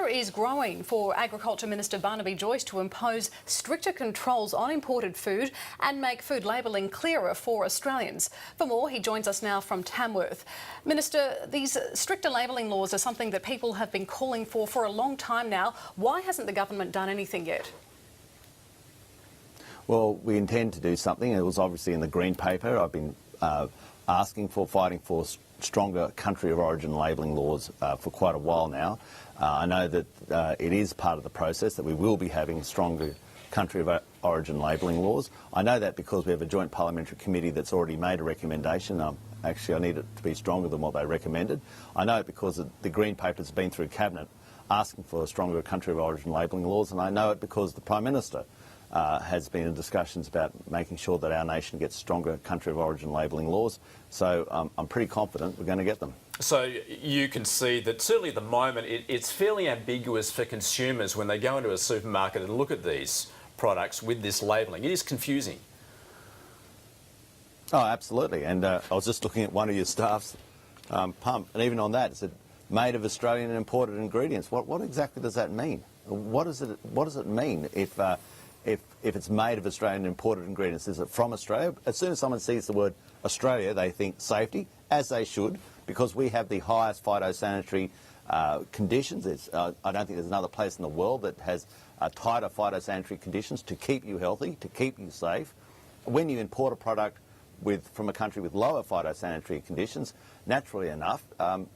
Pressure is growing for Agriculture Minister Barnaby Joyce to impose stricter controls on imported food and make food labelling clearer for Australians. For more, he joins us now from Tamworth. Minister, these stricter labelling laws are something that people have been calling for a long time now. Why hasn't the government done anything yet? Well, we intend to do something. It was obviously in the Green Paper. I've been fighting for stronger country of origin labelling laws for quite a while now. I know that it is part of the process that we will be having stronger country of origin labelling laws. I know that because we have a joint parliamentary committee that's already made a recommendation. Actually, I need it to be stronger than what they recommended. I know it because the Green Paper's been through Cabinet asking for stronger country of origin labelling laws, and I know it because the Prime Minister has been in discussions about making sure that our nation gets stronger country of origin labelling laws. So I'm pretty confident we're going to get them. So you can see that certainly at the moment it's fairly ambiguous for consumers when they go into a supermarket and look at these products with this labelling. It is confusing. Oh, absolutely. And I was just looking at one of your staff's pump, and even on that it said made of Australian and imported ingredients. What exactly does that mean? What does it mean if it's made of Australian imported ingredients? Is it from Australia? As soon as someone sees the word Australia, they think safety, as they should, because we have the highest phytosanitary conditions. I don't think there's another place in the world that has tighter phytosanitary conditions to keep you healthy, to keep you safe. When you import a product from a country with lower phytosanitary conditions, naturally enough,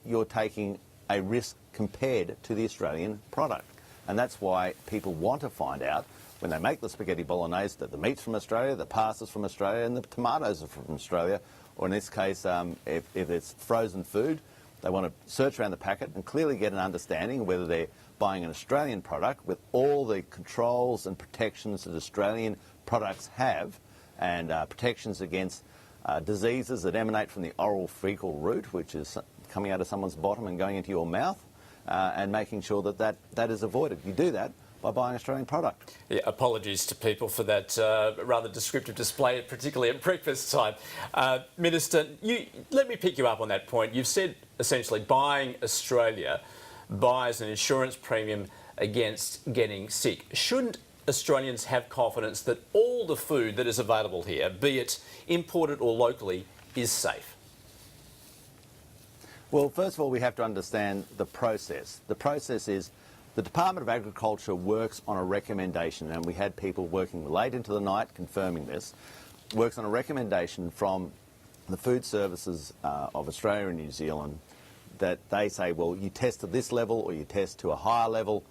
you're taking a risk compared to the Australian product. And that's why people want to find out when they make the spaghetti bolognese that the meat's from Australia, the pasta's from Australia, and the tomatoes are from Australia. Or in this case, if it's frozen food, they want to search around the packet and clearly get an understanding whether they're buying an Australian product with all the controls and protections that Australian products have, and protections against diseases that emanate from the oral fecal route, which is coming out of someone's bottom and going into your mouth, and making sure that is avoided. You do that by buying Australian product. Yeah, apologies to people for that rather descriptive display, particularly at breakfast time. Minister, let me pick you up on that point. You've said essentially buying Australia buys an insurance premium against getting sick. Shouldn't Australians have confidence that all the food that is available here, be it imported or locally, is safe? Well, first of all, we have to understand the process. The process is the Department of Agriculture works on a recommendation, and we had people working late into the night confirming this, works on a recommendation from the food services of Australia and New Zealand that they say, well, you test to this level or you test to a higher level.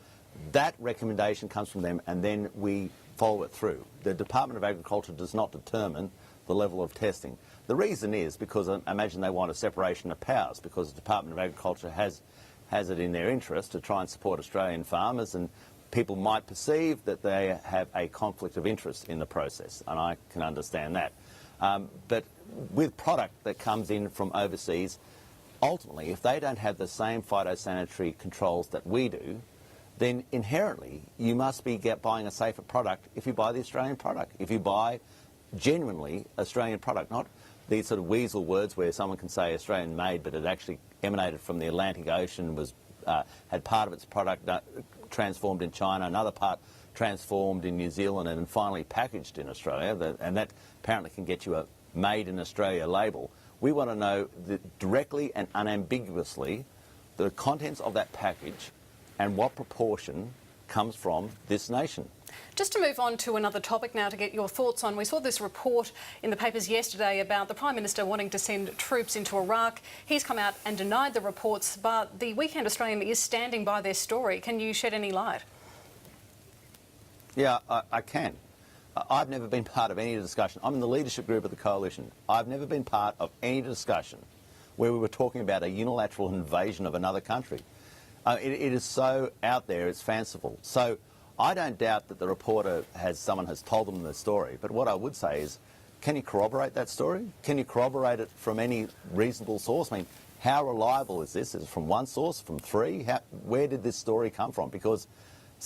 That recommendation comes from them, and then we follow it through. The Department of Agriculture does not determine the level of testing. The reason is because I imagine they want a separation of powers, because the Department of Agriculture has it in their interest to try and support Australian farmers, and people might perceive that they have a conflict of interest in the process, and I can understand that. But with product that comes in from overseas, ultimately, if they don't have the same phytosanitary controls that we do, then inherently you must be buying a safer product if you buy the Australian product, if you buy genuinely Australian product, not these sort of weasel words where someone can say Australian made, but it actually emanated from the Atlantic Ocean, had part of its product transformed in China, another part transformed in New Zealand, and finally packaged in Australia, and that apparently can get you a made in Australia label. We want to know directly and unambiguously the contents of that package and what proportion comes from this nation. Just to move on to another topic now to get your thoughts on, we saw this report in the papers yesterday about the Prime Minister wanting to send troops into Iraq. He's come out and denied the reports, but the Weekend Australian is standing by their story. Can you shed any light? Yeah, I can. I've never been part of any discussion. I'm in the leadership group of the coalition. I've never been part of any discussion where we were talking about a unilateral invasion of another country. It is so out there, it's fanciful. So I don't doubt that the reporter someone has told them the story, but what I would say is, can you corroborate that story? Can you corroborate it from any reasonable source? I mean, how reliable is this? Is it from one source, from three? Where did this story come from? Because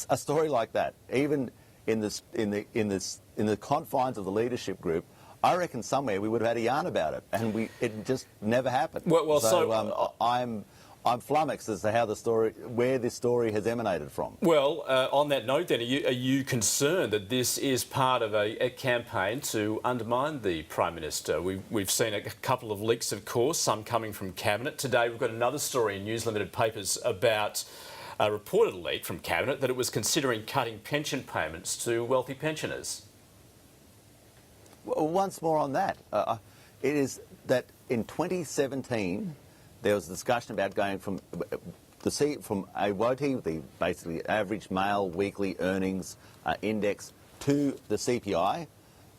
a story like that, even in the confines of the leadership group, I reckon somewhere we would have had a yarn about it, and it just never happened. Well, so I'm I'm flummoxed as to how where this story has emanated from. Well, on that note then, are you concerned that this is part of a campaign to undermine the Prime Minister? We've seen a couple of leaks, of course, some coming from Cabinet. Today we've got another story in News Limited papers about a reported leak from Cabinet that it was considering cutting pension payments to wealthy pensioners. Well, once more on that, it is that in 2017 there was a discussion about going from a WOTI, the basically average male weekly earnings index, to the CPI.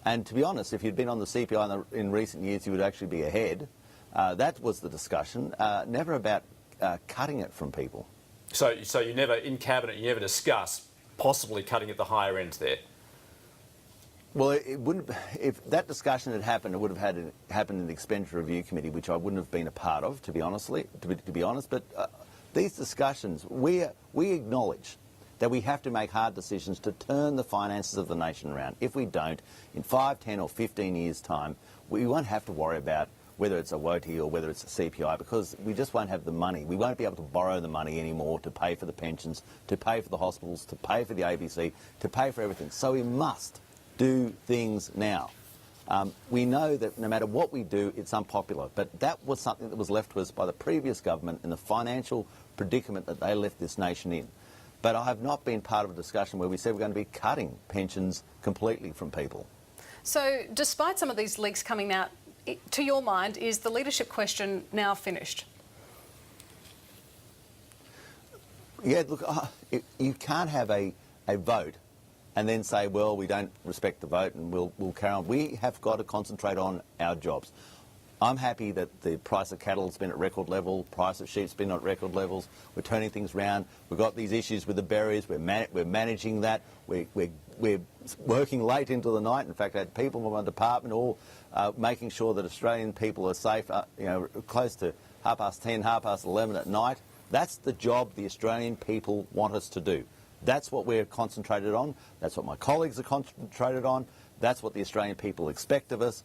And to be honest, if you'd been on the CPI in recent years, you would actually be ahead. That was the discussion, never about cutting it from people. So you never, in Cabinet, you never discussed possibly cutting at the higher end there? Well, it wouldn't. If that discussion had happened, it would have happened in the Expenditure Review Committee, which I wouldn't have been a part of, to be honest. But these discussions, we acknowledge that we have to make hard decisions to turn the finances of the nation around. If we don't, in 5, 10 or 15 years' time, we won't have to worry about whether it's a WOTI or whether it's a CPI, because we just won't have the money. We won't be able to borrow the money anymore to pay for the pensions, to pay for the hospitals, to pay for the ABC, to pay for everything. So we must do things now. We know that no matter what we do, it's unpopular, but that was something that was left to us by the previous government in the financial predicament that they left this nation in. But I have not been part of a discussion where we said we're going to be cutting pensions completely from people. So despite some of these leaks coming out, to your mind, is the leadership question now finished? Yeah, look, you can't have a vote and then say, well, we don't respect the vote and we'll carry on. We have got to concentrate on our jobs. I'm happy that the price of cattle has been at record level, price of sheep's been at record levels. We're turning things around. We've got these issues with the berries. We're managing that. We're working late into the night. In fact, I had people from my department all making sure that Australian people are safe, close to 10:30, 11:30 at night. That's the job the Australian people want us to do. That's what we're concentrated on. That's what my colleagues are concentrated on. That's what the Australian people expect of us.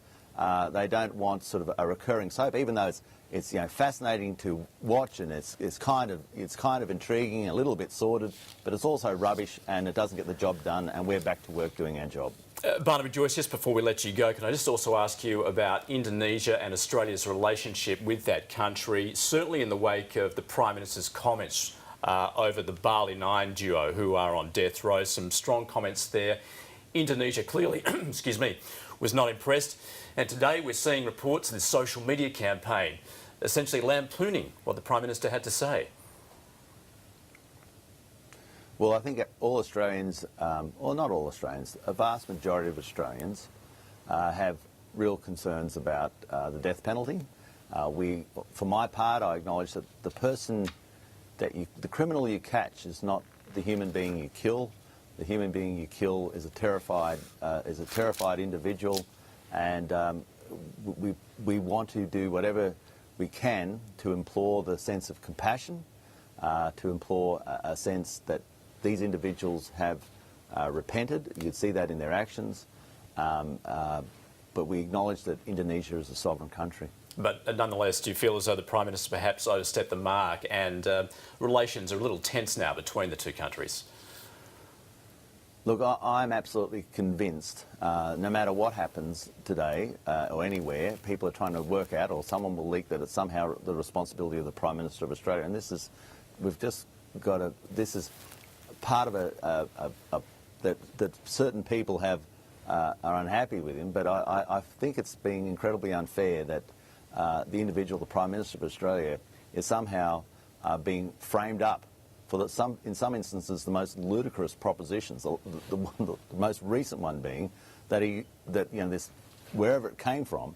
They don't want sort of a recurring soap, even though it's fascinating to watch and it's kind of intriguing and a little bit sordid, but it's also rubbish and it doesn't get the job done, and we're back to work doing our job. Barnaby Joyce, just before we let you go, can I just also ask you about Indonesia and Australia's relationship with that country, certainly in the wake of the Prime Minister's comments over the Bali 9 duo who are on death row. Some strong comments there. Indonesia clearly, excuse me, was not impressed. And today we're seeing reports of this social media campaign essentially lampooning what the Prime Minister had to say. Well, I think all Australians, or not all Australians, a vast majority of Australians have real concerns about the death penalty. For my part, I acknowledge that the criminal you catch is not the human being you kill. The human being you kill is a terrified individual, and we want to do whatever we can to implore the sense of compassion, to implore a sense that these individuals have repented. You'd see that in their actions, but we acknowledge that Indonesia is a sovereign country. But nonetheless, do you feel as though the Prime Minister perhaps overstepped the mark and relations are a little tense now between the two countries? Look, I'm absolutely convinced, no matter what happens today or anywhere, people are trying to work out, or someone will leak that it's somehow the responsibility of the Prime Minister of Australia. And this is part of that certain people are unhappy with him. But I think it's being incredibly unfair that the individual, the Prime Minister of Australia, is somehow being framed up for in some instances, the most ludicrous propositions. The most recent one being that this, wherever it came from,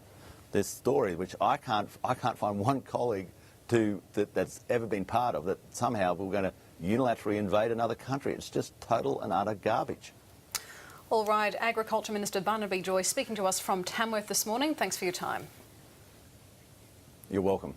this story, which I can't find one colleague that's ever been part of, that somehow we're going to unilaterally invade another country. It's just total and utter garbage. All right, Agriculture Minister Barnaby Joyce speaking to us from Tamworth this morning. Thanks for your time. You're welcome.